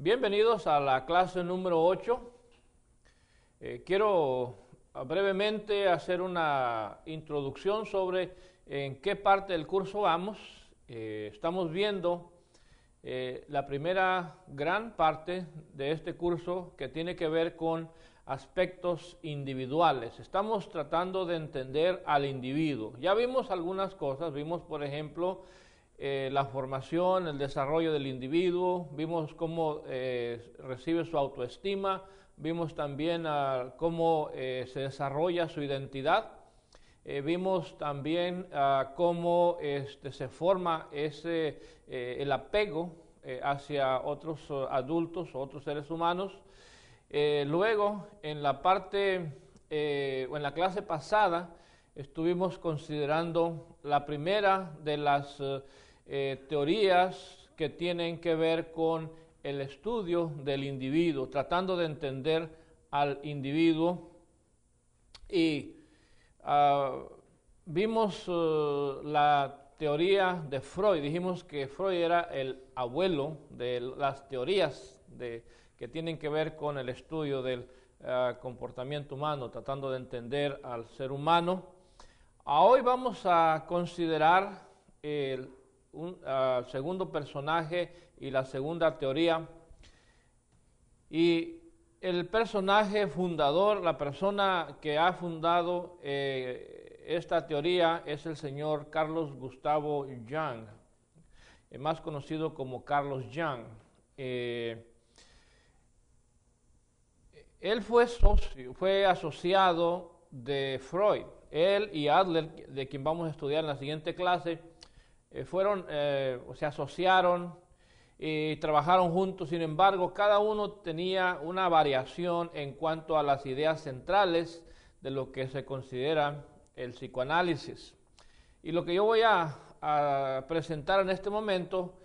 Bienvenidos a la clase número 8. Quiero brevemente hacer una introducción sobre en qué parte del curso vamos. Estamos viendo la primera gran parte de este curso que tiene que ver con aspectos individuales. Estamos tratando de entender al individuo. Ya vimos algunas cosas, vimos por ejemplo la formación, el desarrollo del individuo, vimos cómo recibe su autoestima, vimos también cómo se desarrolla su identidad, vimos también cómo se forma el apego hacia otros adultos o otros seres humanos. Luego, en la parte o en la clase pasada, estuvimos considerando la primera de las teorías que tienen que ver con el estudio del individuo, tratando de entender al individuo. Y vimos la teoría de Freud. Dijimos que Freud era el abuelo de las teorías que tienen que ver con el estudio del comportamiento humano, tratando de entender al ser humano. Hoy vamos a considerar el segundo personaje y la segunda teoría. Y el personaje fundador, la persona que ha fundado esta teoría es el señor Carlos Gustavo Jung, más conocido como Carlos Jung. Él fue asociado de Freud. Él y Adler, de quien vamos a estudiar en la siguiente clase, se asociaron y trabajaron juntos. Sin embargo, cada uno tenía una variación en cuanto a las ideas centrales de lo que se considera el psicoanálisis. Y lo que yo voy a presentar en este momento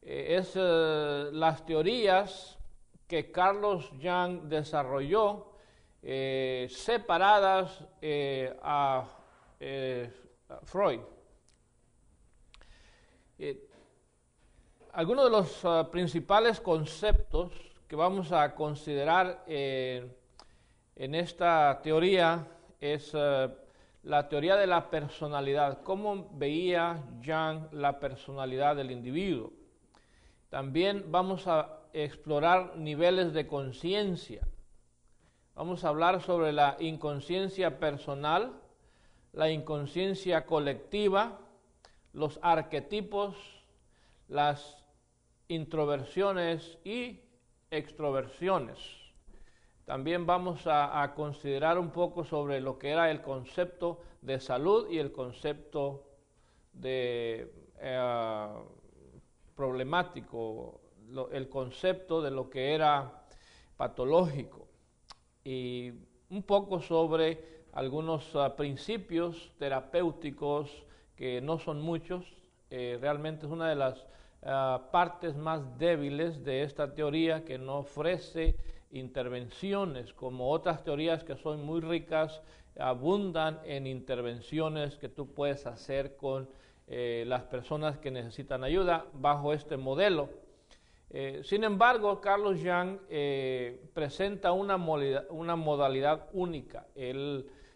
es las teorías que Carlos Jung desarrolló, separadas a Freud. Algunos de los principales conceptos que vamos a considerar en esta teoría es la teoría de la personalidad, cómo veía Jung la personalidad del individuo. También vamos a explorar niveles de conciencia. Vamos a hablar sobre la inconsciencia personal, la inconsciencia colectiva, los arquetipos, las introversiones y extroversiones. También vamos a considerar un poco sobre lo que era el concepto de salud y el concepto de problemático, el concepto de lo que era patológico, y un poco sobre algunos principios terapéuticos que no son muchos. Realmente es una de las partes más débiles de esta teoría, que no ofrece intervenciones como otras teorías que son muy ricas, abundan en intervenciones que tú puedes hacer con las personas que necesitan ayuda bajo este modelo. Sin embargo, Carlos Jung presenta una modalidad única.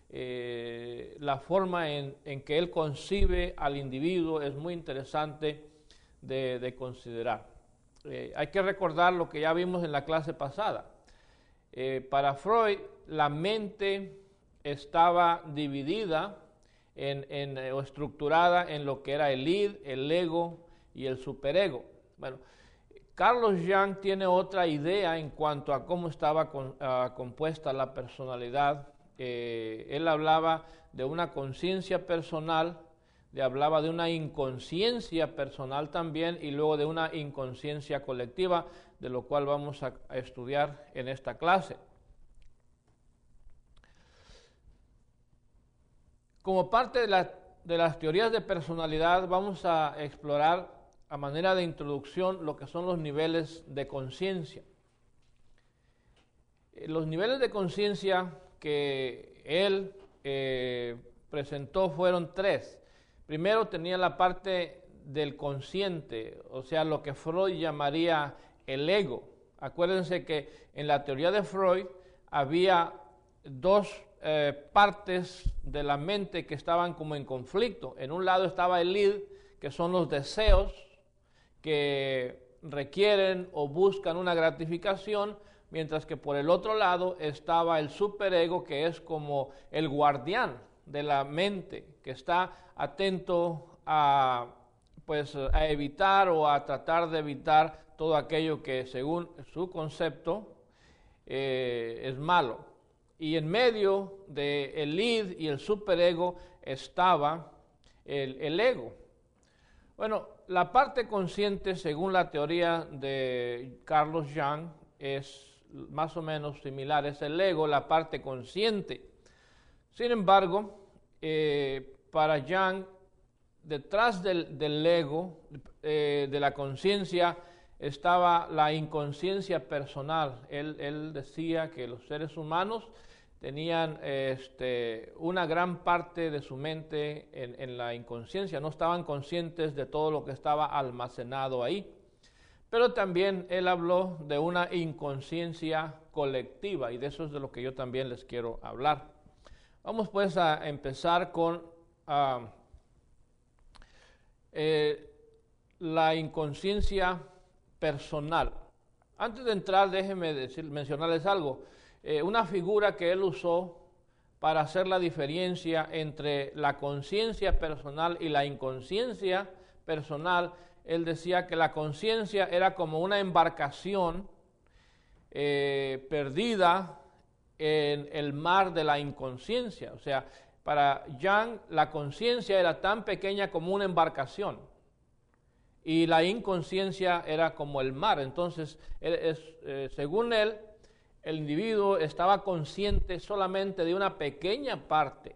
La forma en que él concibe al individuo es muy interesante de considerar. Hay que recordar lo que ya vimos en la clase pasada. Para Freud, la mente estaba dividida o estructurada en lo que era el id, el ego y el superego. Bueno, Carlos Jung tiene otra idea en cuanto a cómo estaba compuesta la personalidad. Él hablaba de una conciencia personal, hablaba de una inconsciencia personal también, y luego de una inconsciencia colectiva, de lo cual vamos a estudiar en esta clase. Como parte de las teorías de personalidad, vamos a explorar a manera de introducción lo que son los niveles de conciencia. Los niveles de conciencia que él presentó fueron tres. Primero tenía la parte del consciente, o sea, lo que Freud llamaría el ego. Acuérdense que en la teoría de Freud había dos partes de la mente que estaban como en conflicto. En un lado estaba el id, que son los deseos que requieren o buscan una gratificación, mientras que por el otro lado estaba el superego, que es como el guardián de la mente, que está atento a evitar o a tratar de evitar todo aquello que según su concepto es malo. Y en medio del id y el superego estaba el ego. Bueno, la parte consciente, según la teoría de Carlos Jung, es más o menos similar, es el ego, la parte consciente. Sin embargo, para Jung, detrás del ego, de la conciencia, estaba la inconsciencia personal. Él decía que los seres humanos tenían una gran parte de su mente en la inconsciencia, no estaban conscientes de todo lo que estaba almacenado ahí. Pero también él habló de una inconsciencia colectiva, y de eso es de lo que yo también les quiero hablar. Vamos pues a empezar con la inconsciencia personal. Antes de entrar, déjenme mencionarles algo. Una figura que él usó para hacer la diferencia entre la conciencia personal y la inconsciencia personal, él decía que la conciencia era como una embarcación perdida en el mar de la inconsciencia. O sea, para Jung la conciencia era tan pequeña como una embarcación y la inconsciencia era como el mar. Entonces, según él, el individuo estaba consciente solamente de una pequeña parte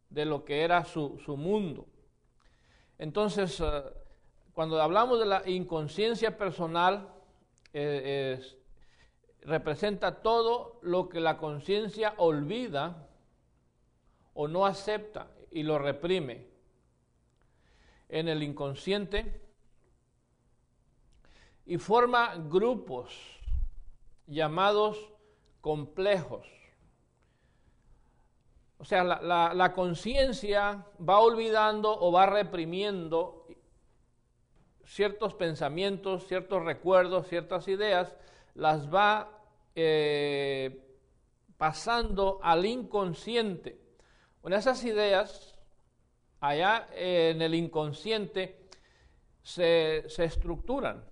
de lo que era su mundo. Entonces, cuando hablamos de la inconsciencia personal, representa todo lo que la conciencia olvida o no acepta y lo reprime en el inconsciente, y forma grupos llamados complejos. O sea, la conciencia va olvidando o va reprimiendo ciertos pensamientos, ciertos recuerdos, ciertas ideas, las va pasando al inconsciente. Bueno, esas ideas allá en el inconsciente se estructuran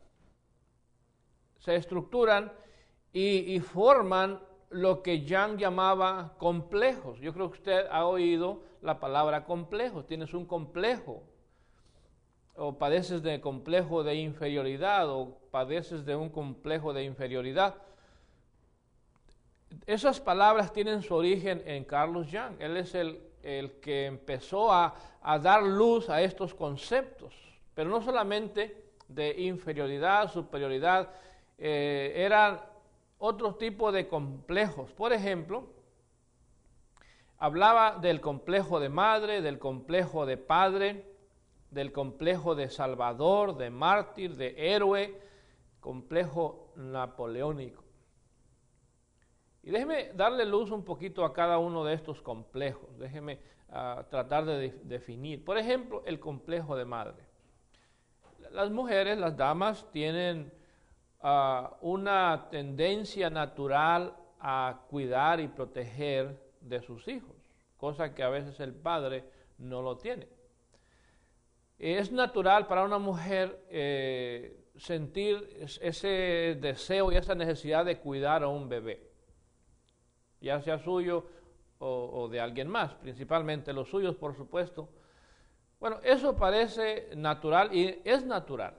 y forman lo que Jung llamaba complejos. Yo creo que usted ha oído la palabra complejo. Tienes un complejo, o padeces de complejo de inferioridad, o padeces de un complejo de inferioridad. Esas palabras tienen su origen en Carlos Jung. Él es el que empezó a dar luz a estos conceptos, pero no solamente de inferioridad, superioridad, eran otro tipo de complejos. Por ejemplo, hablaba del complejo de madre, del complejo de padre, del complejo de salvador, de mártir, de héroe, complejo napoleónico. Y déjeme darle luz un poquito a cada uno de estos complejos. Déjeme tratar de definir. Por ejemplo, el complejo de madre. Las mujeres, las damas, tienen una tendencia natural a cuidar y proteger de sus hijos, cosa que a veces el padre no lo tiene. Es natural para una mujer sentir ese deseo y esa necesidad de cuidar a un bebé, ya sea suyo o de alguien más, principalmente los suyos, por supuesto. Bueno, eso parece natural y es natural.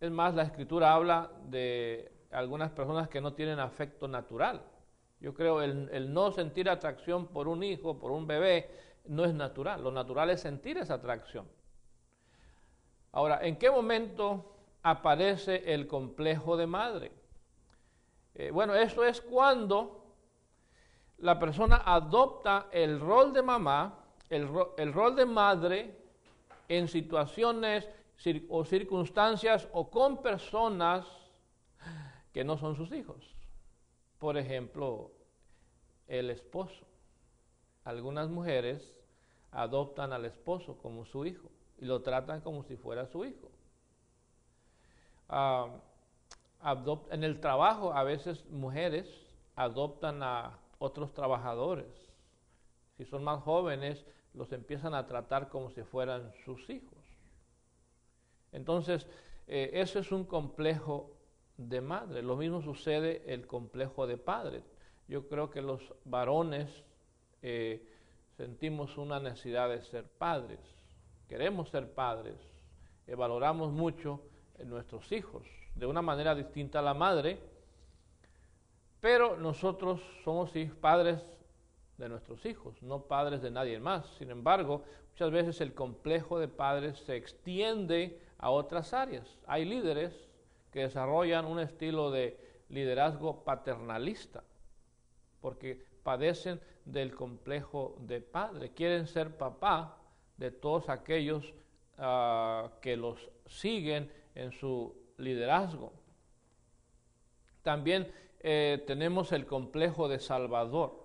Es más, la Escritura habla de algunas personas que no tienen afecto natural. Yo creo el no sentir atracción por un hijo, por un bebé, no es natural. Lo natural es sentir esa atracción. Ahora, ¿en qué momento aparece el complejo de madre? Bueno, eso es cuando la persona adopta el rol de mamá, el rol de madre en situaciones o circunstancias o con personas que no son sus hijos. Por ejemplo, el esposo. Algunas mujeres adoptan al esposo como su hijo y lo tratan como si fuera su hijo. En el trabajo, a veces mujeres adoptan a otros trabajadores. Si son más jóvenes, los empiezan a tratar como si fueran sus hijos. Entonces, eso es un complejo de madre. Lo mismo sucede el complejo de padre. Yo creo que los varones sentimos una necesidad de ser padres. Queremos ser padres. Valoramos mucho nuestros hijos de una manera distinta a la madre, pero nosotros somos padres de nuestros hijos, no padres de nadie más. Sin embargo, muchas veces el complejo de padres se extiende a otras áreas. Hay líderes que desarrollan un estilo de liderazgo paternalista, porque padecen del complejo de padre. Quieren ser papá de todos aquellos que los siguen en su liderazgo. También tenemos el complejo de Salvador.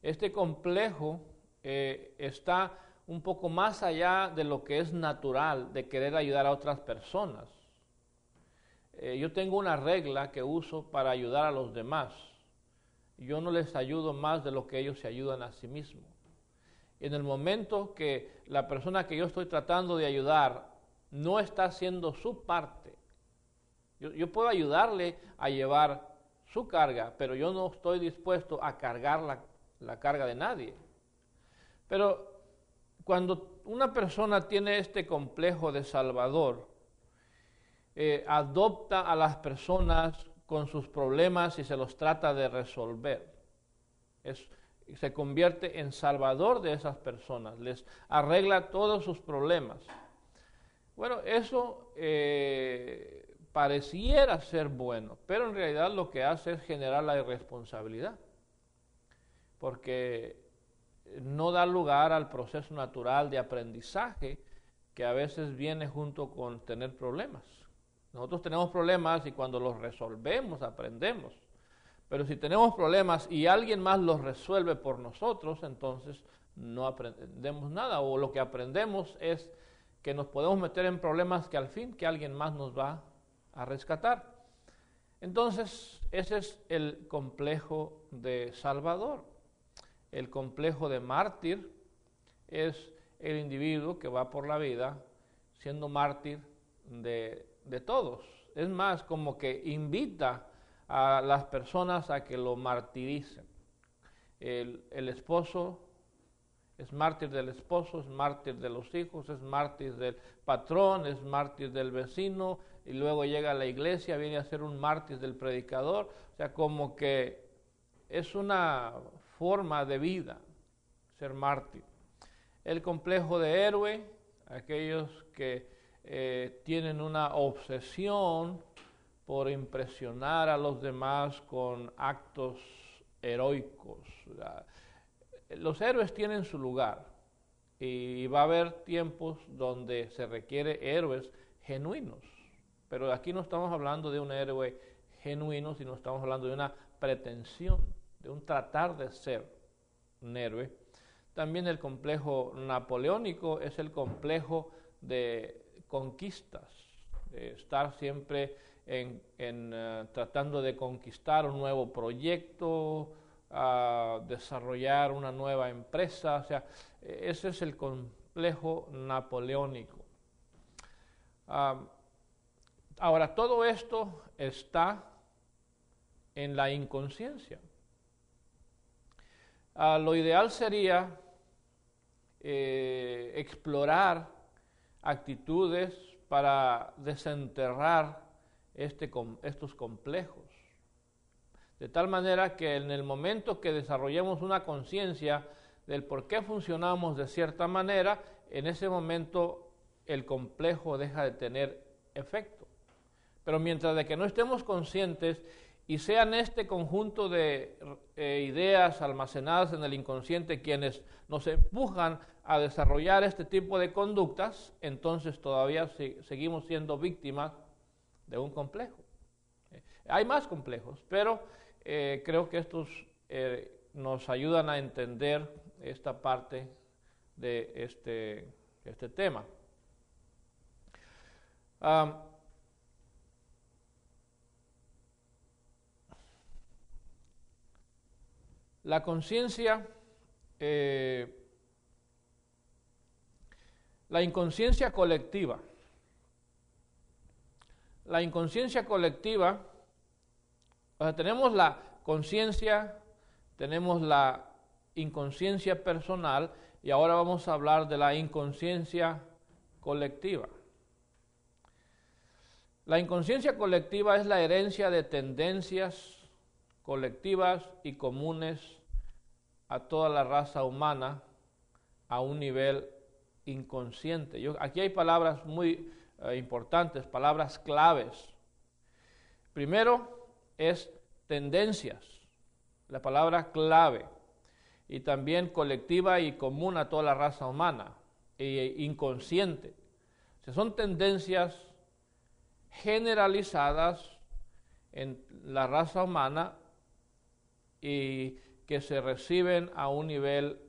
Este complejo está un poco más allá de lo que es natural, de querer ayudar a otras personas. Yo tengo una regla que uso para ayudar a los demás. Yo no les ayudo más de lo que ellos se ayudan a sí mismos. En el momento que la persona que yo estoy tratando de ayudar no está haciendo su parte, yo puedo ayudarle a llevar su carga, pero yo no estoy dispuesto a cargar la carga de nadie. Pero cuando una persona tiene este complejo de Salvador, adopta a las personas con sus problemas y se los trata de resolver. Se convierte en salvador de esas personas, les arregla todos sus problemas. Bueno, eso pareciera ser bueno, pero en realidad lo que hace es generar la irresponsabilidad, porque no da lugar al proceso natural de aprendizaje que a veces viene junto con tener problemas. Nosotros tenemos problemas y cuando los resolvemos aprendemos. Pero si tenemos problemas y alguien más los resuelve por nosotros, entonces no aprendemos nada. O lo que aprendemos es que nos podemos meter en problemas que al fin que alguien más nos va a rescatar. Entonces, ese es el complejo de Salvador. El complejo de mártir es el individuo que va por la vida siendo mártir de todos. Es más, como que invita a las personas a que lo martiricen. El esposo es mártir del esposo, es mártir de los hijos, es mártir del patrón, es mártir del vecino, y luego llega a la iglesia, viene a ser un mártir del predicador. O sea, como que es una forma de vida ser mártir. El complejo de héroe, aquellos que tienen una obsesión por impresionar a los demás con actos heroicos. Los héroes tienen su lugar y va a haber tiempos donde se requiere héroes genuinos, pero aquí no estamos hablando de un héroe genuino, sino estamos hablando de una pretensión, de un tratar de ser un héroe. También el complejo napoleónico es el complejo de conquistas, de estar siempre tratando de conquistar un nuevo proyecto, desarrollar una nueva empresa. O sea, ese es el complejo napoleónico. Ahora, todo esto está en la inconsciencia. Lo ideal sería explorar actitudes para desenterrar estos complejos, de tal manera que en el momento que desarrollemos una conciencia del por qué funcionamos de cierta manera, en ese momento el complejo deja de tener efecto. Pero mientras de que no estemos conscientes y sean este conjunto de ideas almacenadas en el inconsciente quienes nos empujan a desarrollar este tipo de conductas, entonces todavía seguimos siendo víctimas de un complejo. Hay más complejos, pero creo que estos nos ayudan a entender esta parte de este tema. La conciencia, la inconsciencia colectiva. La inconsciencia colectiva, o sea, tenemos la conciencia, tenemos la inconsciencia personal y ahora vamos a hablar de la inconsciencia colectiva. La inconsciencia colectiva es la herencia de tendencias colectivas y comunes a toda la raza humana a un nivel inconsciente. Aquí hay palabras muy importantes, palabras claves. Primero es tendencias, la palabra clave, y también colectiva y común a toda la raza humana, e inconsciente. O sea, son tendencias generalizadas en la raza humana y que se reciben a un nivel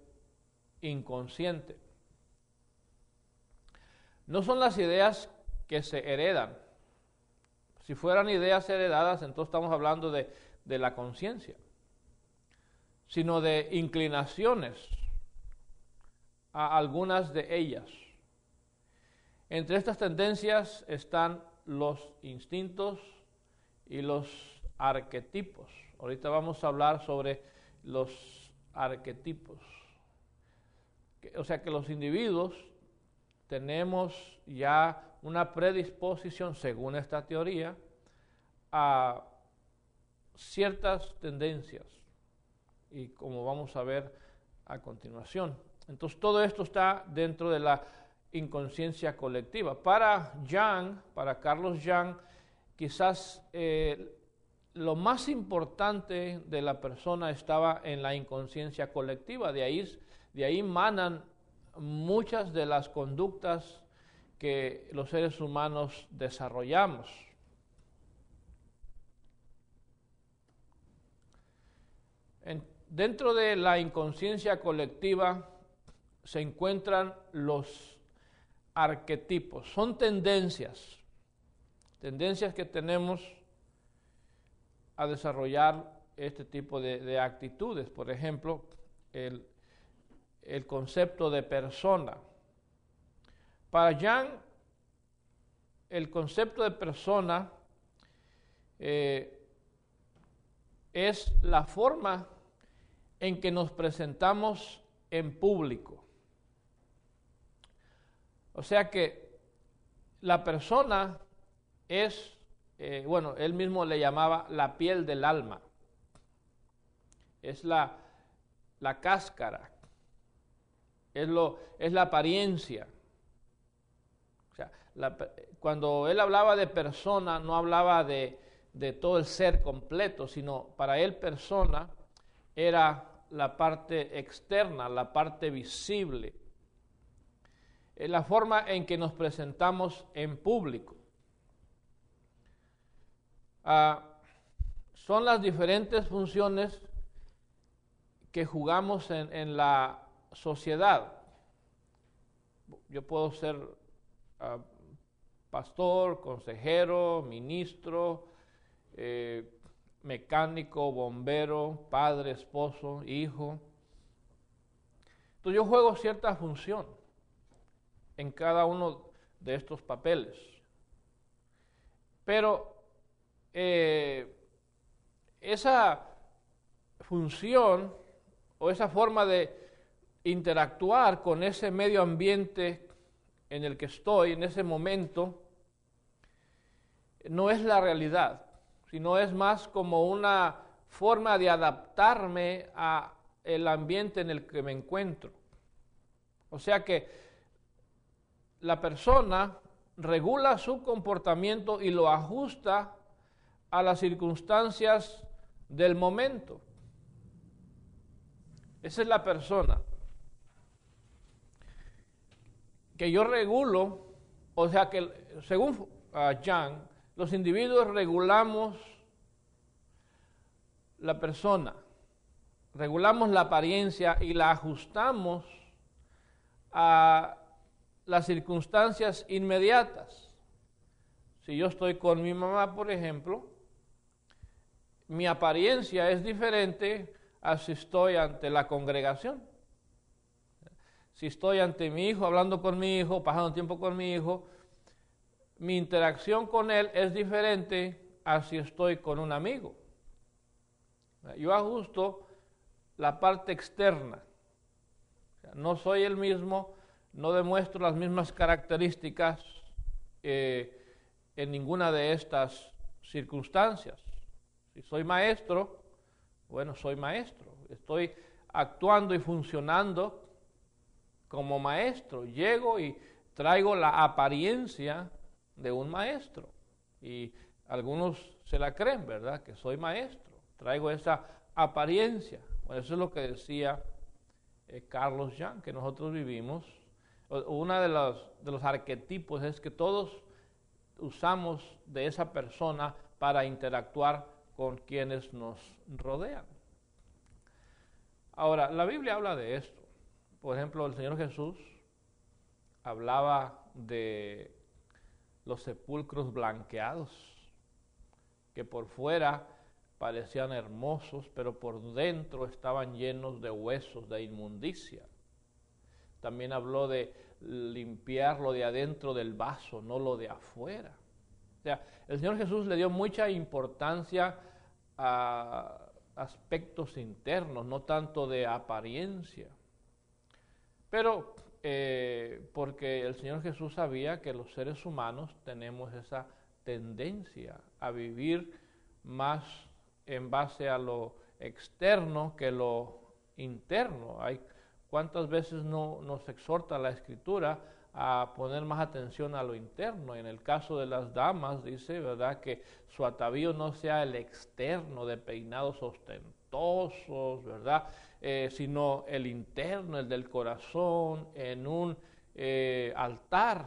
inconsciente. No son las ideas que se heredan. Si fueran ideas heredadas, entonces estamos hablando de la conciencia, sino de inclinaciones a algunas de ellas. Entre estas tendencias están los instintos y los arquetipos. Ahorita vamos a hablar sobre los arquetipos. O sea que los individuos tenemos ya una predisposición, según esta teoría, a ciertas tendencias, y como vamos a ver a continuación. Entonces todo esto está dentro de la inconsciencia colectiva. Para Carlos Jung, quizás lo más importante de la persona estaba en la inconsciencia colectiva. De ahí manan muchas de las conductas que los seres humanos desarrollamos. Dentro de la inconsciencia colectiva se encuentran los arquetipos. Son tendencias que tenemos a desarrollar este tipo de actitudes. Por ejemplo, el concepto de persona. Para Jung, el concepto de persona es la forma en que nos presentamos en público. O sea que la persona es, él mismo le llamaba la piel del alma. Es la cáscara. Es la apariencia. O sea, cuando él hablaba de persona, no hablaba de todo el ser completo, sino para él persona era la parte externa, la parte visible. Es la forma en que nos presentamos en público. Son las diferentes funciones que jugamos en la sociedad. Yo puedo ser pastor, consejero, ministro, mecánico, bombero, padre, esposo, hijo. Entonces yo juego cierta función en cada uno de estos papeles. Pero esa función o esa forma de interactuar con ese medio ambiente en el que estoy en ese momento no es la realidad, sino es más como una forma de adaptarme a el ambiente en el que me encuentro. O sea que la persona regula su comportamiento y lo ajusta a las circunstancias del momento. Esa es la persona. Que yo regulo, o sea que según Jung, los individuos regulamos la persona, regulamos la apariencia y la ajustamos a las circunstancias inmediatas. Si yo estoy con mi mamá, por ejemplo, mi apariencia es diferente a si estoy ante la congregación. Si estoy ante mi hijo, hablando con mi hijo, pasando tiempo con mi hijo, mi interacción con él es diferente a si estoy con un amigo. Yo ajusto la parte externa. No soy el mismo, no demuestro las mismas características en ninguna de estas circunstancias. Si soy maestro, bueno, soy maestro. Estoy actuando y funcionando como maestro. Llego y traigo la apariencia de un maestro. Y algunos se la creen, ¿verdad? Que soy maestro. Traigo esa apariencia. Bueno, eso es lo que decía Carlos Jung, que nosotros vivimos. Uno de los arquetipos es que todos usamos de esa persona para interactuar con quienes nos rodean. Ahora, la Biblia habla de esto. Por ejemplo, el Señor Jesús hablaba de los sepulcros blanqueados, que por fuera parecían hermosos, pero por dentro estaban llenos de huesos, de inmundicia. También habló de limpiar lo de adentro del vaso, no lo de afuera. O sea, el Señor Jesús le dio mucha importancia a aspectos internos, no tanto de apariencia. Pero porque el Señor Jesús sabía que los seres humanos tenemos esa tendencia a vivir más en base a lo externo que lo interno. ¿Cuántas veces no nos exhorta la Escritura a poner más atención a lo interno? En el caso de las damas dice, ¿verdad?, que su atavío no sea el externo de peinados ostentosos, ¿verdad?, sino el interno, el del corazón, en un altar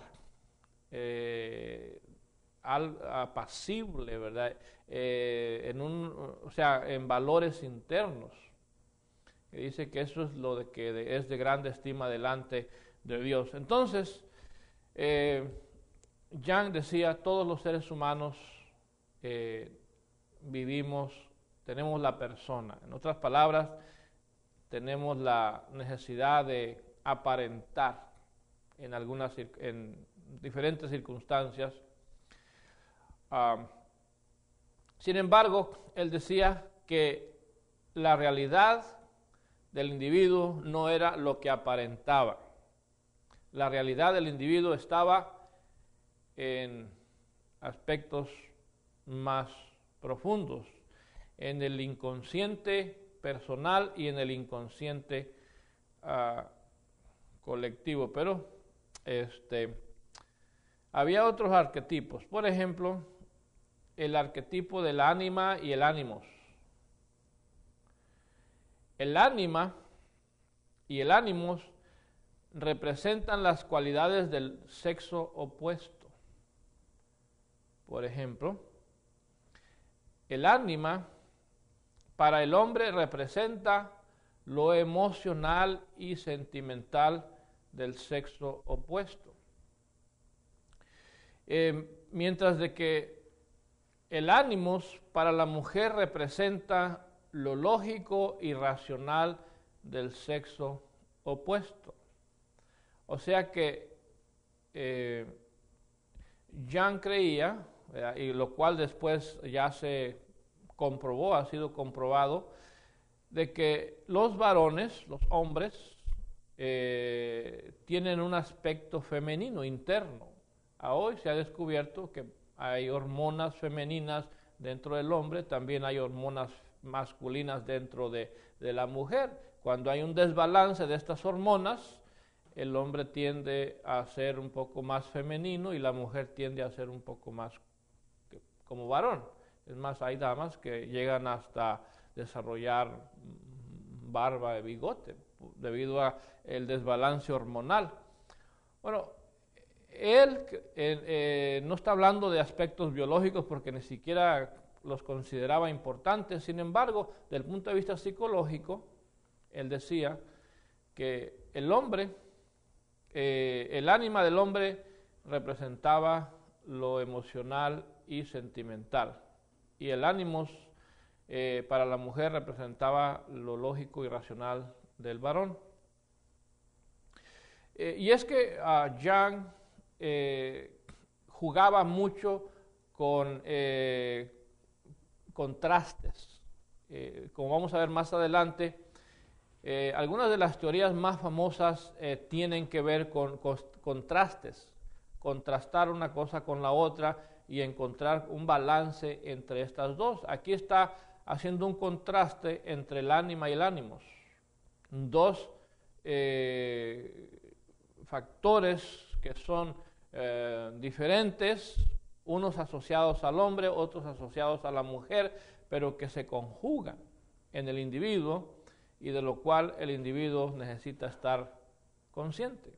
apacible, ¿verdad?, en valores internos. Que dice que eso es lo de que es de grande estima delante de Dios. Entonces, Jung decía, todos los seres humanos tenemos la persona. En otras palabras, tenemos la necesidad de aparentar en diferentes circunstancias. Sin embargo, él decía que la realidad del individuo no era lo que aparentaba. La realidad del individuo estaba en aspectos más profundos, en el inconsciente personal y en el inconsciente colectivo. Pero había otros arquetipos. Por ejemplo, el arquetipo del ánima y el ánimos. El ánima y el ánimos representan las cualidades del sexo opuesto. Por ejemplo, el ánima para el hombre representa lo emocional y sentimental del sexo opuesto. Mientras de que el ánimos para la mujer representa lo lógico y racional del sexo opuesto. O sea que Jung creía, y lo cual después ya se comprobó, ha sido comprobado, de que los varones, los hombres, tienen un aspecto femenino interno. Hoy se ha descubierto que hay hormonas femeninas dentro del hombre, también hay hormonas masculinas dentro de la mujer. Cuando hay un desbalance de estas hormonas, el hombre tiende a ser un poco más femenino y la mujer tiende a ser un poco más como varón. Es más, hay damas que llegan hasta desarrollar barba y bigote debido a el desbalance hormonal. Bueno, él no está hablando de aspectos biológicos porque ni siquiera los consideraba importantes. Sin embargo, desde el punto de vista psicológico, él decía que el hombre, el ánima del hombre representaba lo emocional y sentimental, y el ánimos para la mujer representaba lo lógico y racional del varón. Y es que Jung jugaba mucho con contrastes. Como vamos a ver más adelante, algunas de las teorías más famosas tienen que ver con contrastes, contrastar una cosa con la otra y encontrar un balance entre estas dos. Aquí está haciendo un contraste entre el ánima y el ánimos, dos factores que son diferentes, unos asociados al hombre, otros asociados a la mujer, pero que se conjugan en el individuo y de lo cual el individuo necesita estar consciente.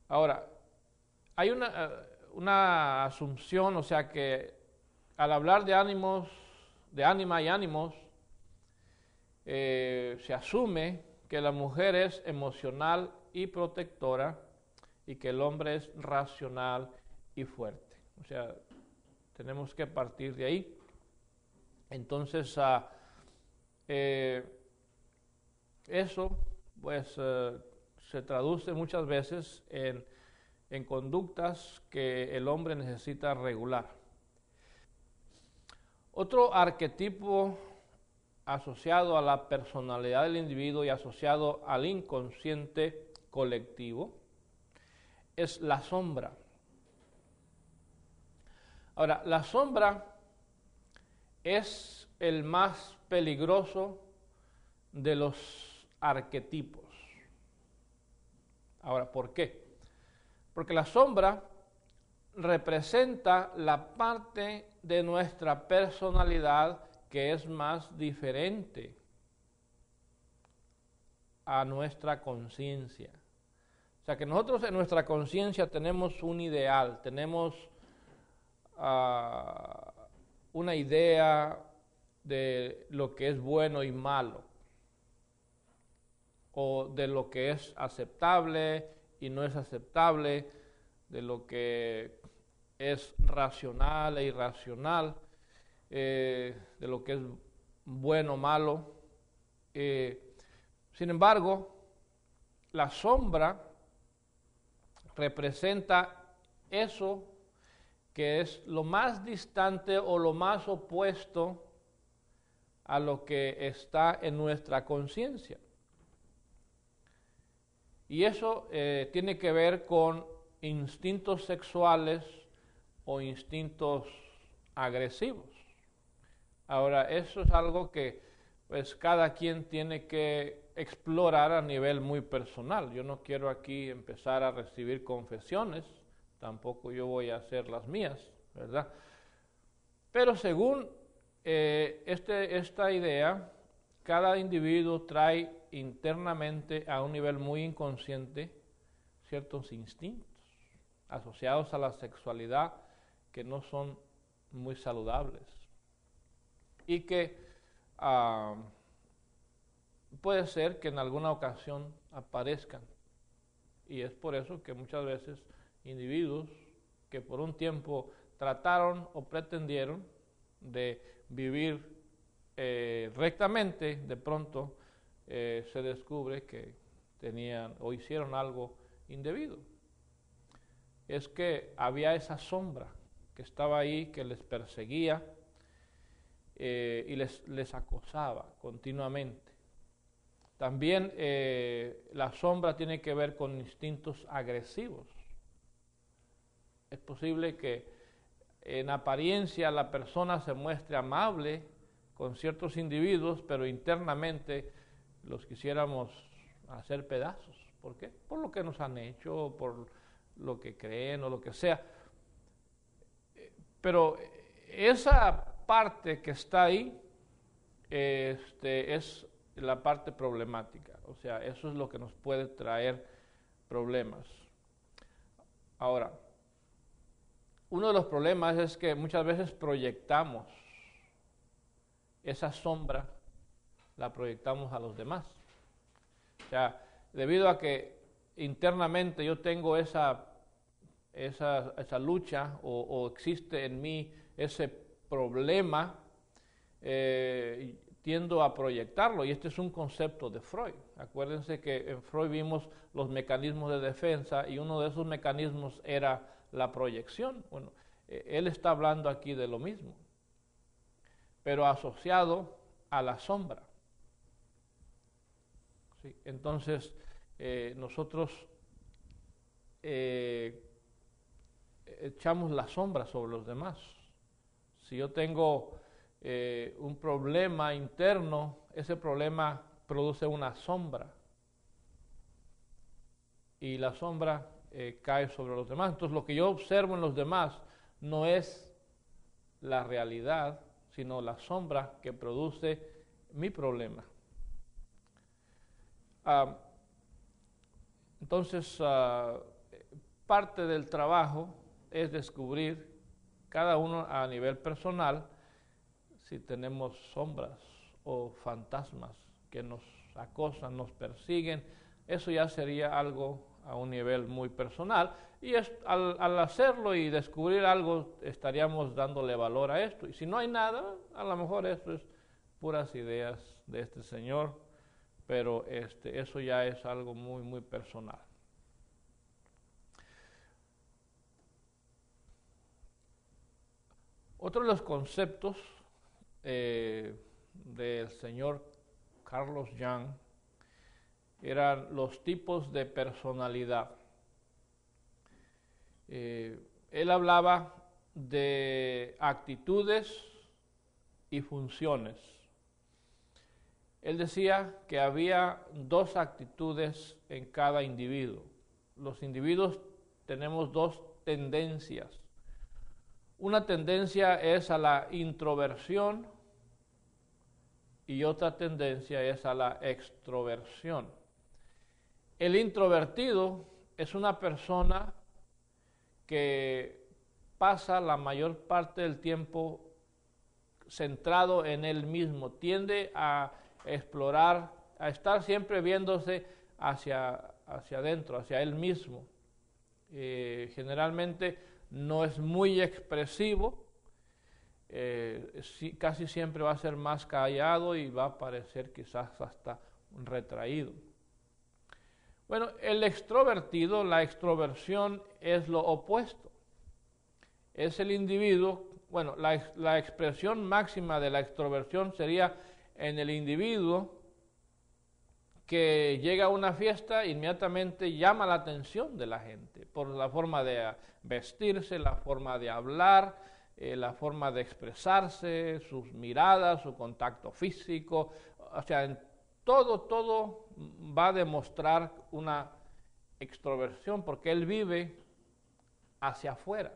Ahora, hay una asunción, o sea que al hablar de ánimos, de ánima y ánimos, se asume que la mujer es emocional y protectora y que el hombre es racional y fuerte. O sea, tenemos que partir de ahí. Entonces, eso pues se traduce muchas veces en conductas que el hombre necesita regular. Otro arquetipo asociado a la personalidad del individuo y asociado al inconsciente colectivo es la sombra. Ahora, la sombra es el más peligroso de los arquetipos. Ahora, ¿por qué? Porque la sombra representa la parte de nuestra personalidad que es más diferente a nuestra conciencia. O sea que nosotros en nuestra conciencia tenemos un ideal, tenemos una idea de lo que es bueno y malo, o de lo que es aceptable y no es aceptable, de lo que es racional e irracional, de lo que es bueno o malo. Sin embargo, la sombra representa eso que es lo más distante o lo más opuesto a lo que está en nuestra conciencia. Y eso tiene que ver con instintos sexuales o instintos agresivos. Ahora, eso es algo que pues cada quien tiene que explorar a nivel muy personal. Yo no quiero aquí empezar a recibir confesiones, tampoco yo voy a hacer las mías, ¿verdad? Pero según esta idea, cada individuo trae internamente a un nivel muy inconsciente ciertos instintos asociados a la sexualidad que no son muy saludables y que puede ser que en alguna ocasión aparezcan, y es por eso que muchas veces individuos que por un tiempo trataron o pretendieron de vivir rectamente, de pronto se descubre que tenían o hicieron algo indebido. Es que había esa sombra que estaba ahí, que les perseguía y les acosaba continuamente. También la sombra tiene que ver con instintos agresivos. Es posible que en apariencia la persona se muestre amable con ciertos individuos, pero internamente los quisiéramos hacer pedazos. ¿Por qué? Por lo que nos han hecho, por lo que creen o lo que sea. Pero esa parte que está ahí es la parte problemática. O sea, eso es lo que nos puede traer problemas. Ahora, uno de los problemas es que muchas veces proyectamos esa sombra, la proyectamos a los demás. O sea, debido a que internamente yo tengo esa lucha o existe en mí ese problema, tiendo a proyectarlo, y este es un concepto de Freud. Acuérdense que en Freud vimos los mecanismos de defensa y uno de esos mecanismos era la proyección. Bueno, él está hablando aquí de lo mismo, pero asociado a la sombra. ¿Sí? Entonces, nosotros echamos la sombra sobre los demás. Si yo tengo un problema interno, ese problema produce una sombra, y la sombra cae sobre los demás. Entonces, lo que yo observo en los demás no es la realidad, sino la sombra que produce mi problema. Entonces, parte del trabajo es descubrir cada uno a nivel personal si tenemos sombras o fantasmas que nos acosan, nos persiguen. Eso ya sería algo a un nivel muy personal, y al hacerlo y descubrir algo estaríamos dándole valor a esto. Y si no hay nada, a lo mejor esto es puras ideas de este señor, pero eso ya es algo muy, muy personal. Otro de los conceptos del señor Carlos Jung eran los tipos de personalidad. Él hablaba de actitudes y funciones. Él decía que había dos actitudes en cada individuo. Los individuos tenemos dos tendencias. Una tendencia es a la introversión y otra tendencia es a la extroversión. El introvertido es una persona que pasa la mayor parte del tiempo centrado en él mismo, tiende a explorar, a estar siempre viéndose hacia adentro, hacia él mismo. Generalmente no es muy expresivo, casi siempre va a ser más callado y va a parecer quizás hasta retraído. Bueno, el extrovertido, la extroversión es lo opuesto. Es el individuo, bueno, la expresión máxima de la extroversión sería en el individuo que llega a una fiesta e inmediatamente llama la atención de la gente por la forma de vestirse, la forma de hablar, la forma de expresarse, sus miradas, su contacto físico. O sea, en todo va a demostrar una extroversión porque él vive hacia afuera.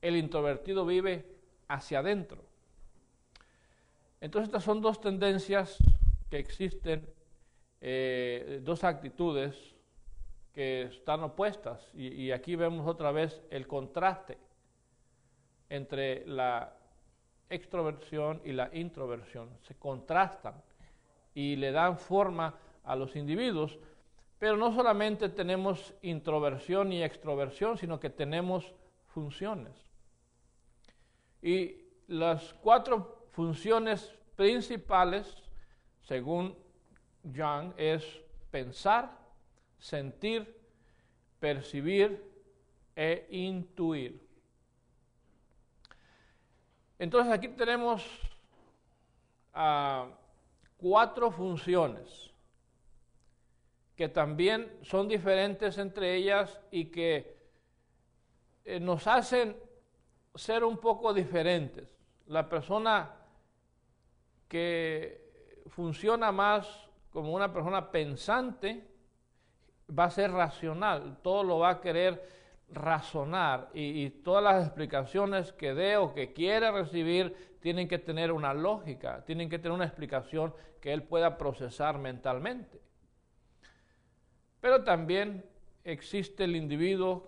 El introvertido vive hacia adentro. Entonces, estas son dos tendencias que existen, dos actitudes que están opuestas, y aquí vemos otra vez el contraste entre la extroversión y la introversión. Se contrastan y le dan forma a los individuos, pero no solamente tenemos introversión y extroversión, sino que tenemos funciones. Y las cuatro funciones principales, según Jung, es pensar, sentir, percibir e intuir. Entonces aquí tenemos cuatro funciones que también son diferentes entre ellas y que nos hacen ser un poco diferentes. La persona que funciona más como una persona pensante va a ser racional, todo lo va a querer razonar, y todas las explicaciones que dé o que quiere recibir tienen que tener una lógica, tienen que tener una explicación que él pueda procesar mentalmente. Pero también existe el individuo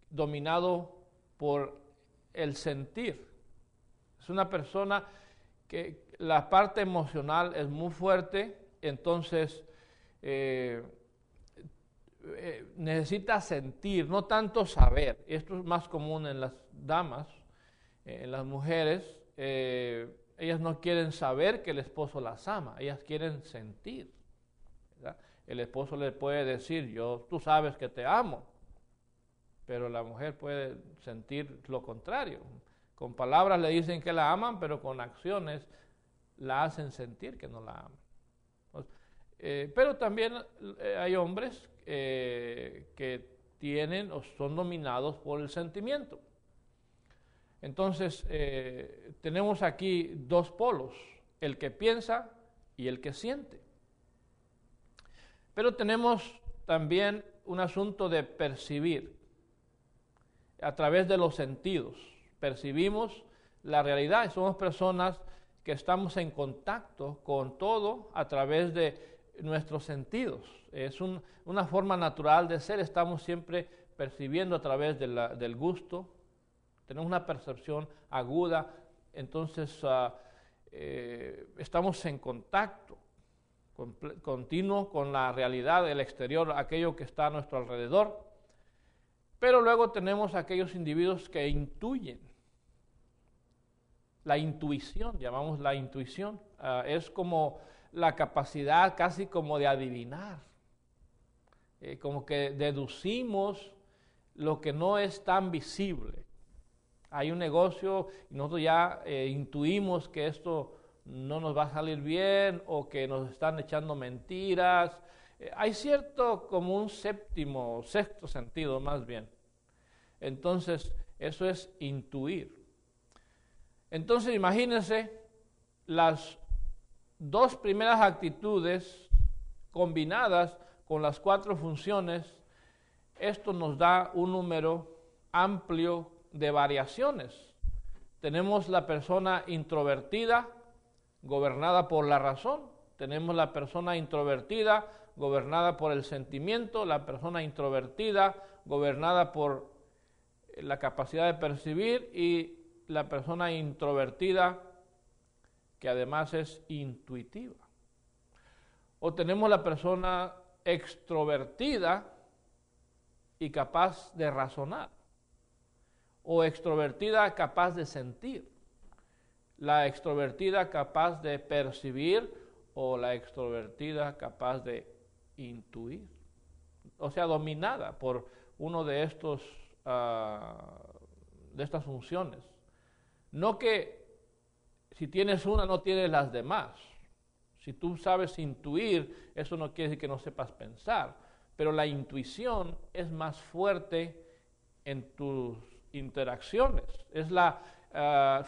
dominado por el sentir. Es una persona que la parte emocional es muy fuerte, entonces necesita sentir, no tanto saber. Esto es más común en las damas, en las mujeres. Ellas no quieren saber que el esposo las ama, ellas quieren sentir, ¿verdad? El esposo le puede decir, tú sabes que te amo, pero la mujer puede sentir lo contrario. Con palabras le dicen que la aman, pero con acciones la hacen sentir que no la aman. Pero también hay hombres que tienen o son dominados por el sentimiento. Entonces, tenemos aquí dos polos, el que piensa y el que siente. Pero tenemos también un asunto de percibir a través de los sentidos. Percibimos la realidad y somos personas que estamos en contacto con todo a través de nuestros sentidos. Es una forma natural de ser, estamos siempre percibiendo a través del gusto. Tenemos una percepción aguda, entonces estamos en contacto continuo con la realidad del exterior, aquello que está a nuestro alrededor. Pero luego tenemos aquellos individuos que intuyen. La intuición, llamamos la intuición, es como la capacidad casi como de adivinar, como que deducimos lo que no es tan visible. Hay un negocio y nosotros ya intuimos que esto no nos va a salir bien o que nos están echando mentiras. Hay cierto como un sexto sentido más bien. Entonces, eso es intuir. Entonces, imagínense las dos primeras actitudes combinadas con las cuatro funciones. Esto nos da un número amplio de variaciones. Tenemos la persona introvertida, gobernada por la razón. Tenemos la persona introvertida, gobernada por el sentimiento. La persona introvertida, gobernada por la capacidad de percibir. Y la persona introvertida, que además es intuitiva. O tenemos la persona extrovertida y capaz de razonar. O extrovertida capaz de sentir, la extrovertida capaz de percibir o la extrovertida capaz de intuir, o sea, dominada por uno de estas funciones. No que si tienes una no tienes las demás. Si tú sabes intuir, eso no quiere decir que no sepas pensar, pero la intuición es más fuerte en tus interacciones, es la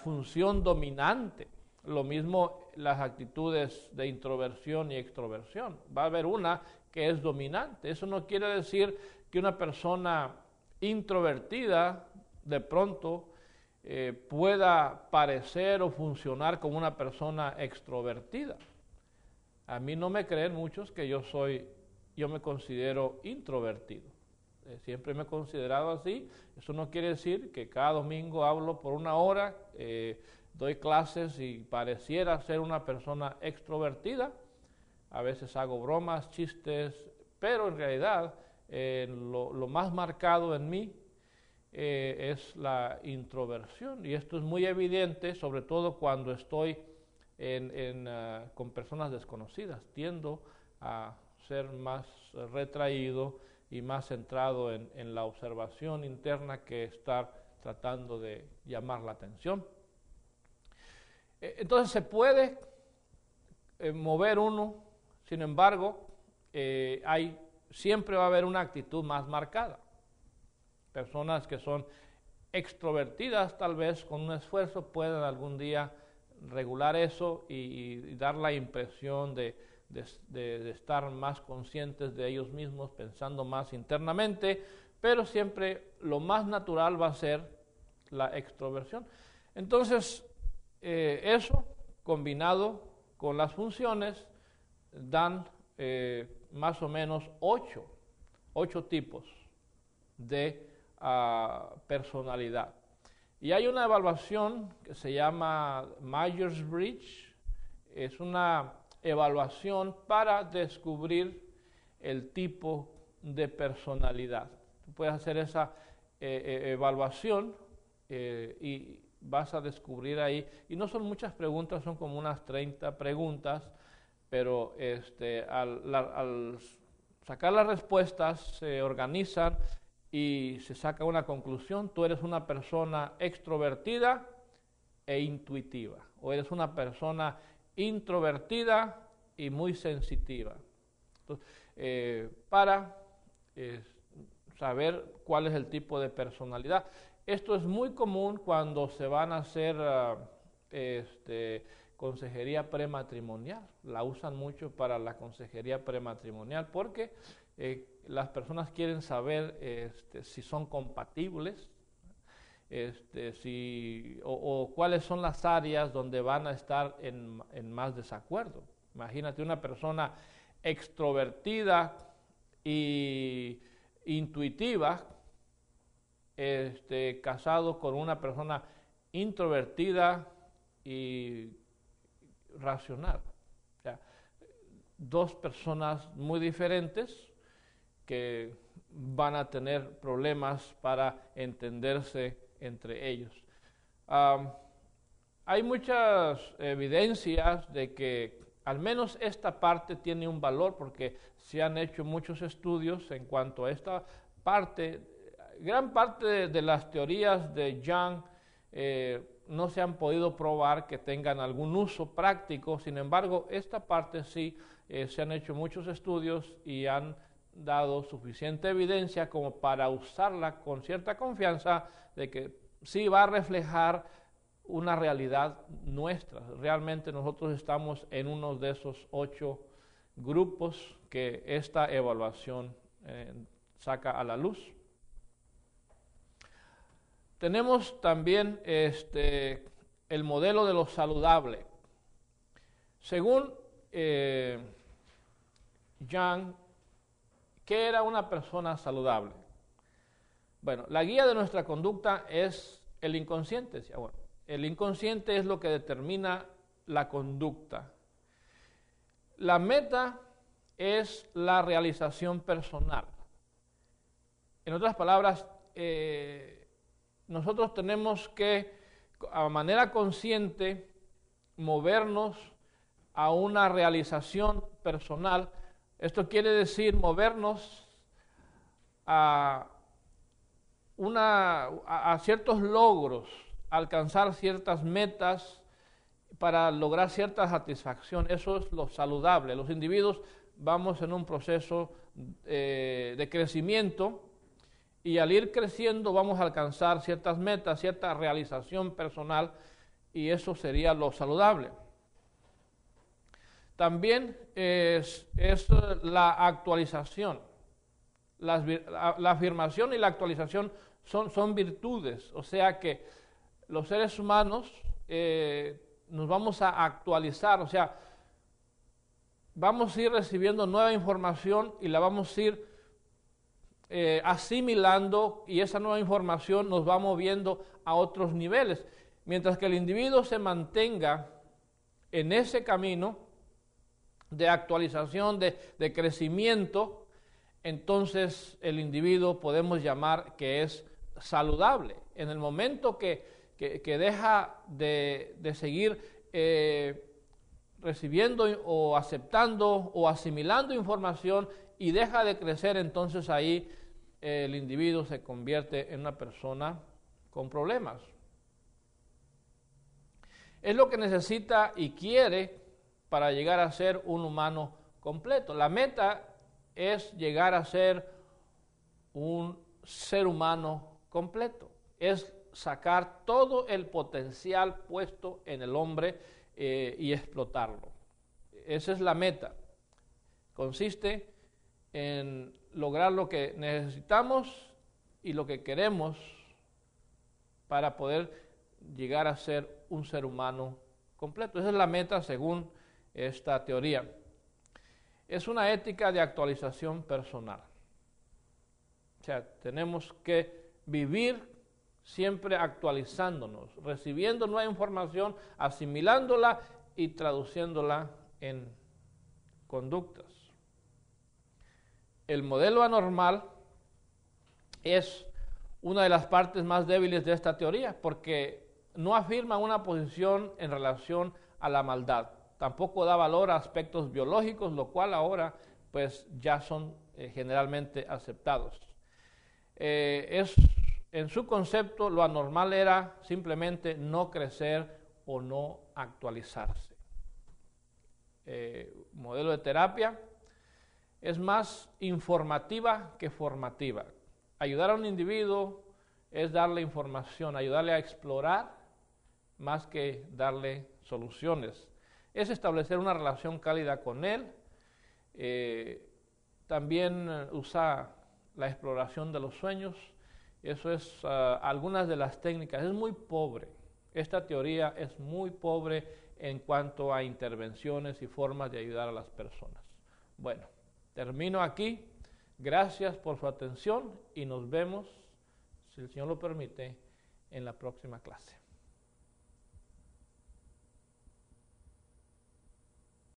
función dominante. Lo mismo las actitudes de introversión y extroversión. Va a haber una que es dominante. Eso no quiere decir que una persona introvertida de pronto pueda parecer o funcionar como una persona extrovertida. A mí no me creen muchos que yo me considero introvertido. Siempre me he considerado así. Eso no quiere decir que cada domingo hablo por una hora, doy clases y pareciera ser una persona extrovertida. A veces hago bromas, chistes, pero en realidad lo más marcado en mí es la introversión. Y esto es muy evidente, sobre todo cuando estoy con personas desconocidas. Tiendo a ser más retraído y más centrado en la observación interna que estar tratando de llamar la atención. Entonces se puede mover uno, sin embargo, siempre va a haber una actitud más marcada. Personas que son extrovertidas, tal vez con un esfuerzo puedan algún día regular eso y dar la impresión de estar más conscientes de ellos mismos, pensando más internamente, pero siempre lo más natural va a ser la extroversión. Entonces, eso combinado con las funciones dan más o menos ocho tipos de personalidad. Y hay una evaluación que se llama Myers-Briggs. Es una evaluación para descubrir el tipo de personalidad. Tú puedes hacer esa evaluación y vas a descubrir ahí, y no son muchas preguntas, son como unas 30 preguntas, pero al sacar las respuestas se organizan y se saca una conclusión. Tú eres una persona extrovertida e intuitiva, o eres una persona introvertida y muy sensitiva. Entonces, para saber cuál es el tipo de personalidad. Esto es muy común cuando se van a hacer consejería prematrimonial. La usan mucho para la consejería prematrimonial porque las personas quieren saber si son compatibles, o cuáles son las áreas donde van a estar en más desacuerdo. Imagínate una persona extrovertida y intuitiva, casado con una persona introvertida y racional. O sea, dos personas muy diferentes que van a tener problemas para entenderse entre ellos. Hay muchas evidencias de que al menos esta parte tiene un valor, porque se han hecho muchos estudios en cuanto a esta parte. Gran parte de las teorías de Jung no se han podido probar que tengan algún uso práctico. Sin embargo, esta parte sí se han hecho muchos estudios y han dado suficiente evidencia como para usarla con cierta confianza de que sí va a reflejar una realidad nuestra. Realmente nosotros estamos en uno de esos 8 grupos que esta evaluación saca a la luz. Tenemos también el modelo de lo saludable. Según Jung, ¿qué era una persona saludable? Bueno, la guía de nuestra conducta es el inconsciente. Bueno, el inconsciente es lo que determina la conducta. La meta es la realización personal. En otras palabras, nosotros tenemos que, a manera consciente, movernos a una realización personal. Esto quiere decir movernos a ciertos logros, alcanzar ciertas metas para lograr cierta satisfacción. Eso es lo saludable. Los individuos vamos en un proceso de crecimiento, y al ir creciendo vamos a alcanzar ciertas metas, cierta realización personal, y eso sería lo saludable. También es la actualización. La afirmación y la actualización son virtudes, o sea que los seres humanos nos vamos a actualizar, o sea, vamos a ir recibiendo nueva información y la vamos a ir asimilando, y esa nueva información nos va moviendo a otros niveles. Mientras que el individuo se mantenga en ese camino de actualización, de crecimiento, entonces el individuo podemos llamar que es saludable. En el momento que deja de seguir recibiendo o aceptando o asimilando información y deja de crecer, entonces ahí el individuo se convierte en una persona con problemas. Es lo que necesita y quiere para llegar a ser un humano completo. La meta es llegar a ser un ser humano completo. Es sacar todo el potencial puesto en el hombre y explotarlo. Esa es la meta. Consiste en lograr lo que necesitamos y lo que queremos para poder llegar a ser un ser humano completo. Esa es la meta según esta teoría. Es una ética de actualización personal. O sea, tenemos que vivir siempre actualizándonos, recibiendo nueva información, asimilándola y traduciéndola en conductas. El modelo anormal es una de las partes más débiles de esta teoría, porque no afirma una posición en relación a la maldad. Tampoco da valor a aspectos biológicos, lo cual ahora pues ya son generalmente aceptados. En su concepto, lo anormal era simplemente no crecer o no actualizarse. Modelo de terapia es más informativa que formativa. Ayudar a un individuo es darle información, ayudarle a explorar más que darle soluciones. Es establecer una relación cálida con él. También usa la exploración de los sueños. Eso es algunas de las técnicas. Es muy pobre. Esta teoría es muy pobre en cuanto a intervenciones y formas de ayudar a las personas. Bueno, termino aquí. Gracias por su atención y nos vemos, si el Señor lo permite, en la próxima clase.